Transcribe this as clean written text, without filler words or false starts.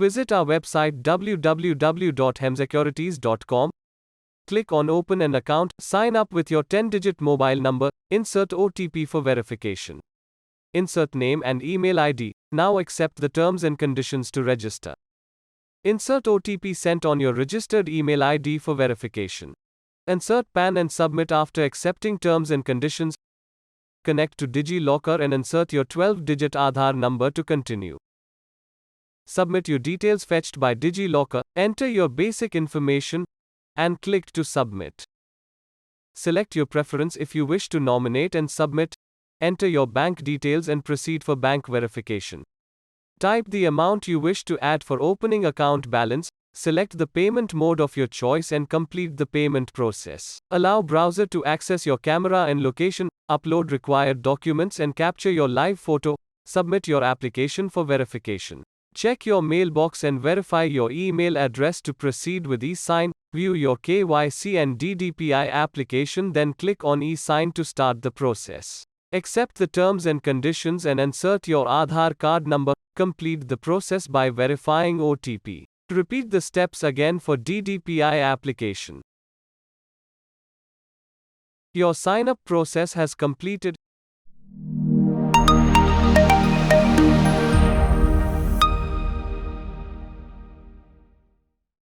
Visit our website www.hemsecurities.com. Click on Open an account, sign up with your 10-digit mobile number, insert OTP for verification. Insert name and email ID. Now accept the terms and conditions to register. Insert OTP sent on your registered email ID for verification. Insert PAN and submit after accepting terms and conditions. Connect to DigiLocker and insert your 12-digit Aadhaar number to continue. Submit your details fetched by DigiLocker, enter your basic information, and click to submit. Select your preference if you wish to nominate and submit. Enter your bank details and proceed for bank verification. Type the amount you wish to add for opening account balance. Select the payment mode of your choice and complete the payment process. Allow browser to access your camera and location. Upload required documents and capture your live photo. Submit your application for verification. Check your mailbox and verify your email address to proceed with e-sign. View your KYC and DDPI application, then click on e-sign to start the process. Accept the terms and conditions and insert your Aadhaar card number. Complete the process by verifying OTP. Repeat the steps again for DDPI application. Your sign-up process has completed.